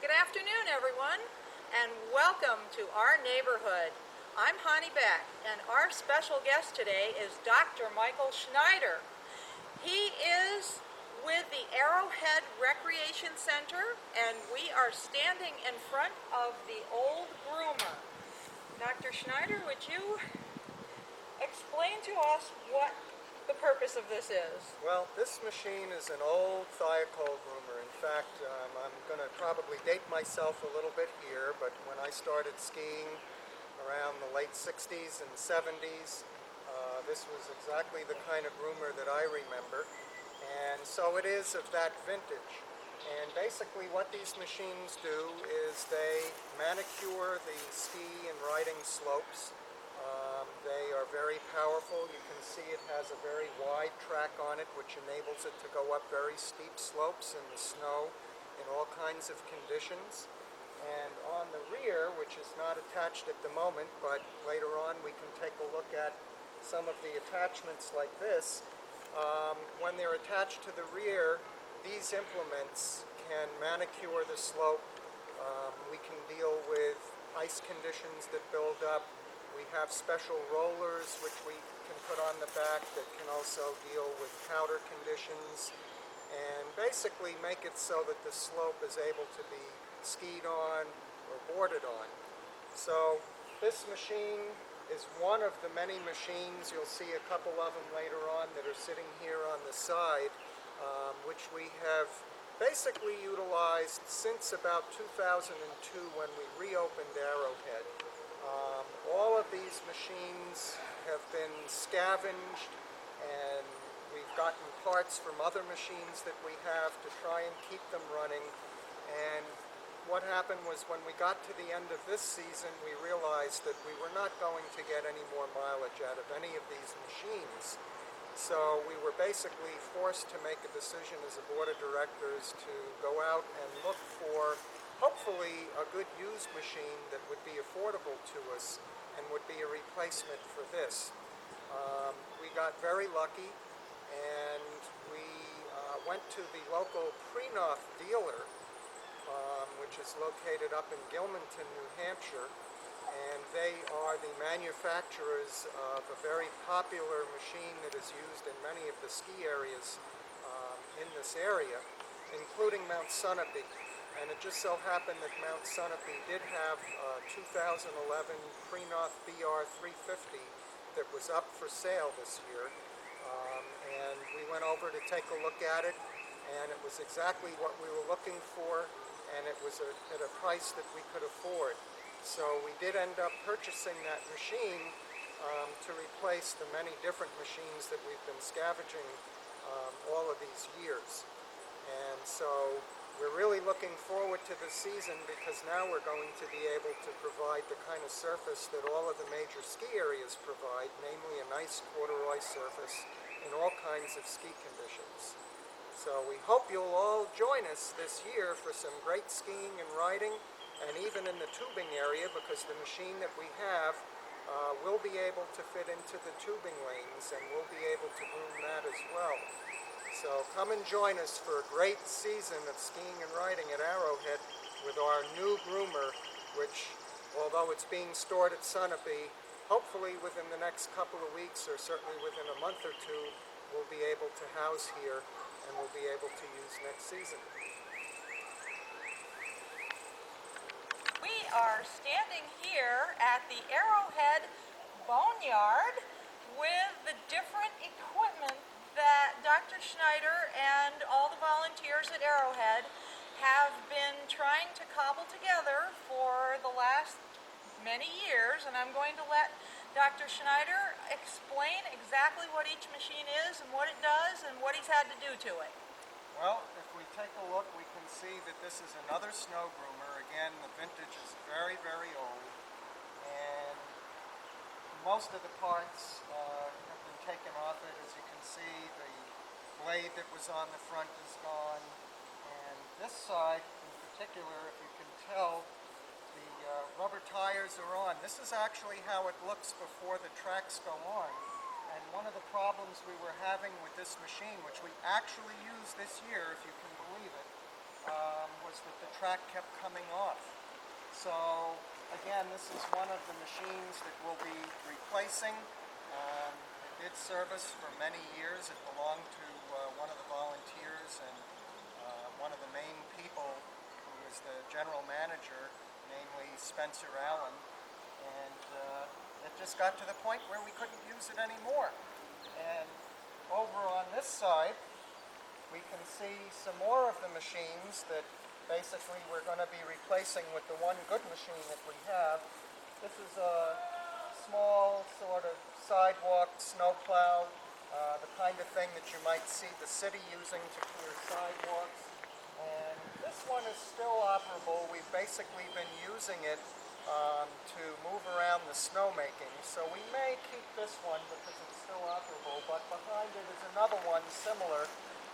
Good afternoon, everyone, and welcome to our neighborhood. I'm Honey Beck, and our special guest today is Dr. Michael Schneider. He is with the Arrowhead Recreation Center, and we are standing in front of the old groomer. Dr. Schneider, would you explain to us what the purpose of this is? Well, this machine is an old thiokol groomer. In fact, I'm going to probably date myself a little bit here, but when I started skiing around the late 60s and 70s, this was exactly the kind of groomer that I remember. And so it is of that vintage. And basically what these machines do is they manicure the ski and riding slopes. They are very powerful. You can see it has a very wide track on it, which enables it to go up very steep slopes in the snow in all kinds of conditions. And on the rear, which is not attached at the moment, but later on we can take a look at some of the attachments like this. When they're attached to the rear, these implements can manicure the slope. We can deal with ice conditions that build up. We have special rollers which we can put on the back that can also deal with powder conditions and basically make it so that the slope is able to be skied on or boarded on. So this machine is one of the many machines, you'll see a couple of them later on that are sitting here on the side, which we have basically utilized since about 2002 when we reopened Arrowhead. All of these machines have been scavenged, and we've gotten parts from other machines that we have to try and keep them running. And what happened was when we got to the end of this season, we realized that we were not going to get any more mileage out of any of these machines. So we were basically forced to make a decision as a board of directors to go out and look for hopefully a good used machine that would be affordable to us and would be a replacement for this. We got very lucky, and we went to the local Prenoth dealer, which is located up in Gilmanton, New Hampshire, and they are the manufacturers of a very popular machine that is used in many of the ski areas in this area, including Mount Sunapee. And it just so happened that Mount Sunapee did have a 2011 Prenoth BR 350 that was up for sale this year. And we went over to take a look at it, and it was exactly what we were looking for, and it was at a price that we could afford. So we did end up purchasing that machine to replace the many different machines that we've been scavenging all of these years. And so we're really looking forward to this season because now we're going to be able to provide the kind of surface that all of the major ski areas provide, namely a nice corduroy surface in all kinds of ski conditions. So we hope you'll all join us this year for some great skiing and riding, and even in the tubing area, because the machine that we have will be able to fit into the tubing lanes, and we'll be able to groom that as well. So come and join us for a great season of skiing and riding at Arrowhead with our new groomer, which, although it's being stored at Sunapee, hopefully within the next couple of weeks or certainly within a month or two, we'll be able to house here and we'll be able to use next season. We are standing here at the Arrowhead Boneyard with the different equipment that Dr. Schneider and all the volunteers at Arrowhead have been trying to cobble together for the last many years, and I'm going to let Dr. Schneider explain exactly what each machine is and what it does and what he's had to do to it. Well, if we take a look, we can see that this is another snow groomer. Again, the vintage is very, very old, and most of the parts have been taken off it. As you can see, the blade that was on the front is gone, and this side in particular, if you can tell, the rubber tires are on. This is actually how it looks before the tracks go on. And one of the problems we were having with this machine, which we actually used this year, if you can believe it, was that the track kept coming off. So again, this is one of the machines that we'll be replacing. It did service for many years. It belonged to one of the volunteers and one of the main people who was the general manager, namely Spencer Allen. And it just got to the point where we couldn't use it anymore. And over on this side, we can see some more of the machines that basically we're going to be replacing with the one good machine that we have. This is a small sort of sidewalk snowplow, the kind of thing that you might see the city using to clear sidewalks. And this one is still operable. We've basically been using it to move around the snowmaking. So we may keep this one because it's still operable, but behind it is another one similar,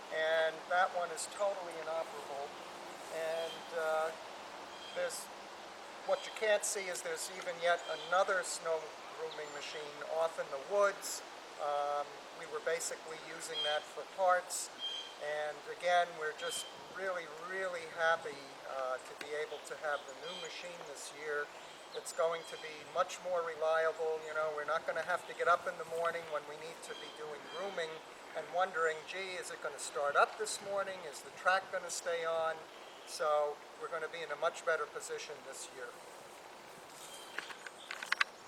and that one is totally inoperable. And what you can't see is there's even yet another snow grooming machine off in the woods. We were basically using that for parts, and again, we're just really, really happy to be able to have the new machine this year. It's going to be much more reliable. You know, we're not going to have to get up in the morning when we need to be doing grooming and wondering, gee, is it going to start up this morning? Is the track going to stay on? So we're going to be in a much better position this year.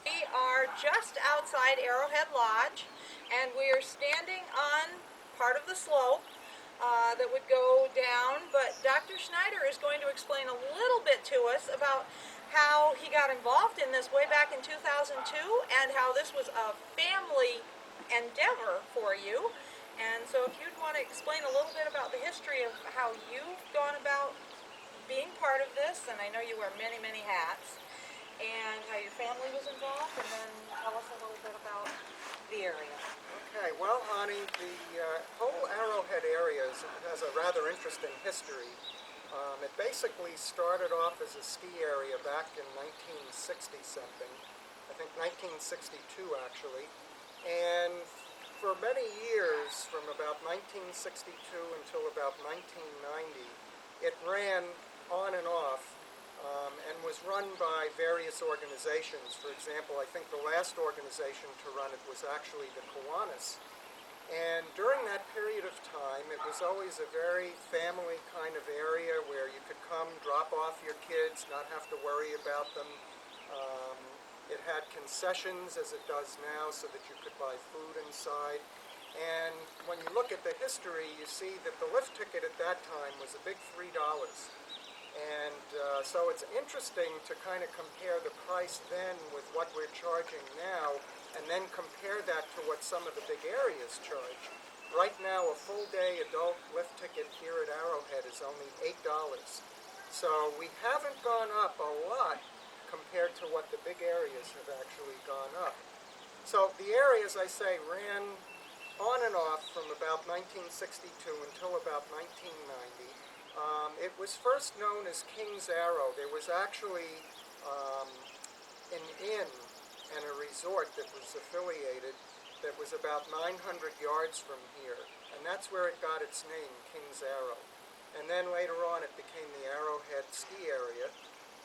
We are just outside Arrowhead Lodge, and we are standing on part of the slope that would go down, but Dr. Schneider is going to explain a little bit to us about how he got involved in this way back in 2002 and how this was a family endeavor for you. And so if you'd want to explain a little bit about the history of how you've gone about being part of this, and I know you wear many, many hats, and how your family was involved, and then tell us a little bit about the area. Okay, well, Honey, the whole Arrowhead area has a rather interesting history. It basically started off as a ski area back in 1960-something, I think 1962 actually, and for many years, from about 1962 until about 1990, it ran on and off and was run by various organizations. For example, I think the last organization to run it was actually the Kiwanis. And during that period of time, it was always a very family kind of area where you could come, drop off your kids, not have to worry about them. It had concessions, as it does now, so that you could buy food inside. And when you look at the history, you see that the lift ticket at that time was a big $3. And so it's interesting to kind of compare the price then with what we're charging now, and then compare that to what some of the big areas charge. Right now, a full-day adult lift ticket here at Arrowhead is only $8. So we haven't gone up a lot compared to what the big areas have actually gone up. So the area, as I say, ran on and off from about 1962 until about 1990. It was first known as King's Arrow. There was actually an inn and a resort that was affiliated that was about 900 yards from here, and that's where it got its name, King's Arrow. And then later on it became the Arrowhead ski area,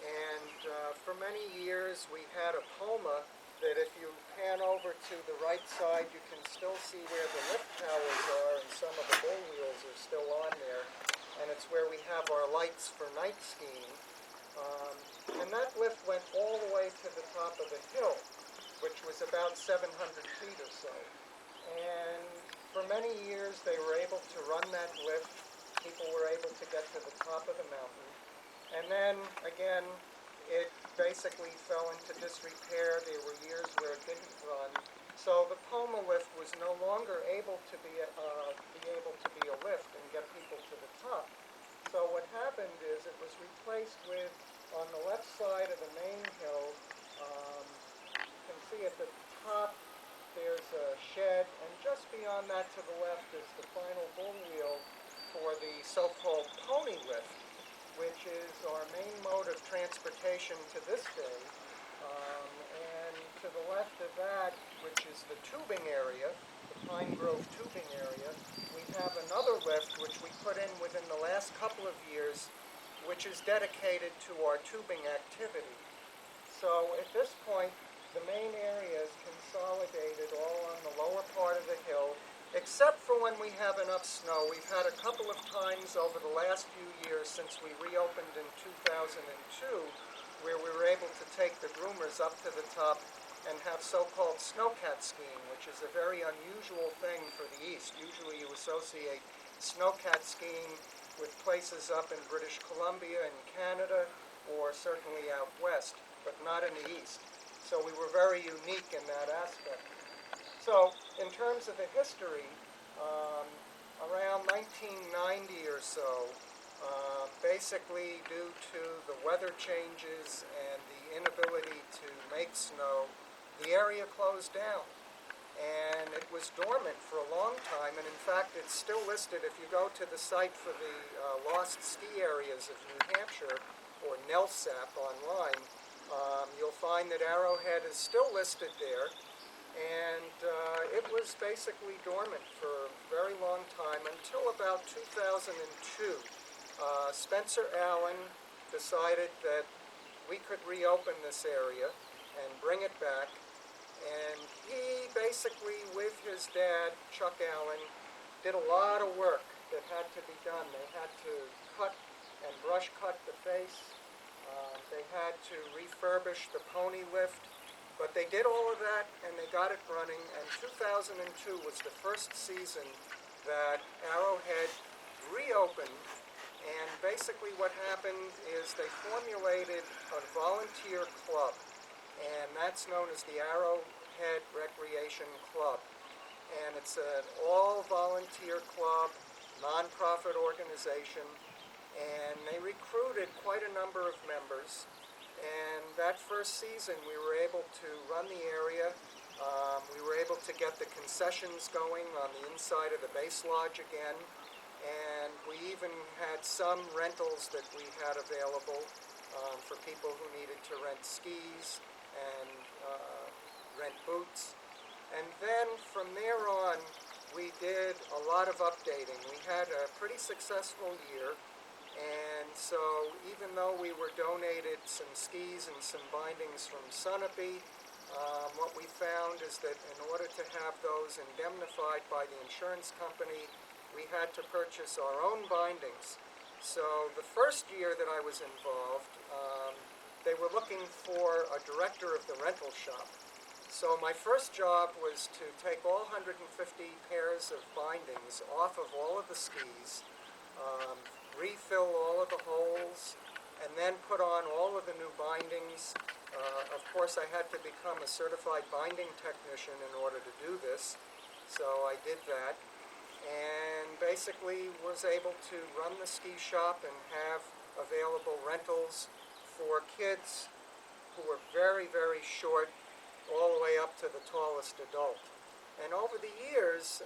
and for many years we had a Poma that if you pan over to the right side you can still see where the lift towers are, and some of the bull wheels are still on there, and it's where we have our lights for night skiing. And that lift went all the way to the top of the hill, which was about 700 feet or so. And for many years they were able to run that lift. People were able to get to the top of the mountain. And then, again, it basically fell into disrepair. There were years where it didn't run. So the Poma lift was no longer able to be a lift and get people to the top. So what happened is it was replaced with, on the left side of the main hill, you can see at the top there's a shed, and just beyond that to the left is the final bull wheel for the so-called pony lift, which is our main mode of transportation to this day. And to the left of that, which is the tubing area, the Pine Grove tubing area, we have another lift which we put in within the last couple of years, which is dedicated to our tubing activity. So at this point, the main area is consolidated all on the lower part of the hill, except for when we have enough snow. We've had a couple of times over the last few years since we reopened in 2002 where we were able to take the groomers up to the top and have so-called snowcat skiing, which is a very unusual thing for the East. Usually you associate snowcat skiing with places up in British Columbia and Canada, or certainly out west, but not in the East. So we were very unique in that aspect. So in terms of the history, around 1990 or so, basically due to the weather changes and the inability to make snow, the area closed down. And it was dormant for a long time, and in fact it's still listed. If you go to the site for the lost ski areas of New Hampshire, or NELSAP online, you'll find that Arrowhead is still listed there, and it was basically dormant for a very long time until about 2002. Spencer Allen decided that we could reopen this area and bring it back. And he basically, with his dad, Chuck Allen, did a lot of work that had to be done. They had to cut and brush cut the face. They had to refurbish the pony lift. But they did all of that, and they got it running. And 2002 was the first season that Arrowhead reopened. And basically what happened is they formulated a volunteer club, and that's known as the Arrowhead Recreation Club. And it's an all-volunteer club, nonprofit organization, and they recruited quite a number of members. And that first season we were able to run the area. We were able to get the concessions going on the inside of the base lodge again. And we even had some rentals that we had available for people who needed to rent skis and rent boots. And then from there on, we did a lot of updating. We had a pretty successful year, and so even though we were donated some skis and some bindings from Sunapee, what we found is that in order to have those indemnified by the insurance company, we had to purchase our own bindings. So the first year that I was involved, they were looking for a director of the rental shop. So my first job was to take all 150 pairs of bindings off of all of the skis, refill all of the holes, and then put on all of the new bindings. Of course, I had to become a certified binding technician in order to do this, so I did that. And basically was able to run the ski shop and have available rentals for kids who were very, very short, all the way up to the tallest adult. And over the years,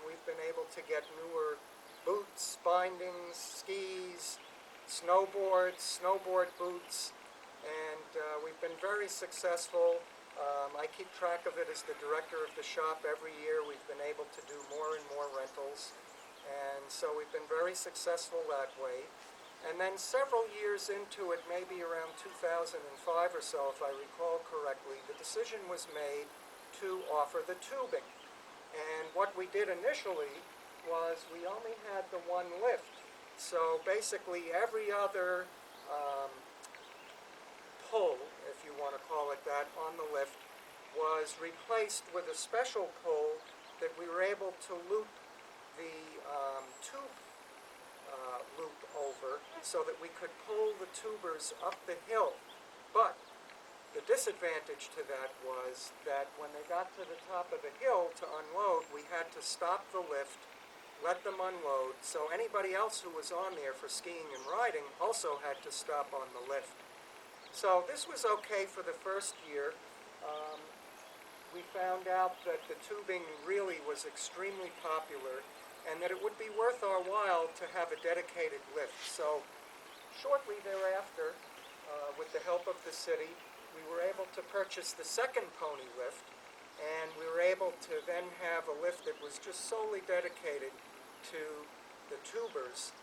we've been able to get newer boots, bindings, skis, snowboards, snowboard boots, and we've been very successful. I keep track of it as the director of the shop. Every year we've been able to do more and more rentals, and so we've been very successful that way. And then several years into it, maybe around 2005 or so, if I recall correctly, the decision was made to offer the tubing. And what we did initially was we only had the one lift. So basically every other pull, if you want to call it that, on the lift was replaced with a special pull that we were able to loop the tube loop over so that we could pull the tubers up the hill. But the disadvantage to that was that when they got to the top of the hill to unload, we had to stop the lift, let them unload, so anybody else who was on there for skiing and riding also had to stop on the lift. So this was okay for the first year. We found out that the tubing really was extremely popular and that it would be worth our while to have a dedicated lift. So shortly thereafter, with the help of the city, we were able to purchase the second pony lift, and we were able to then have a lift that was just solely dedicated to the tubers.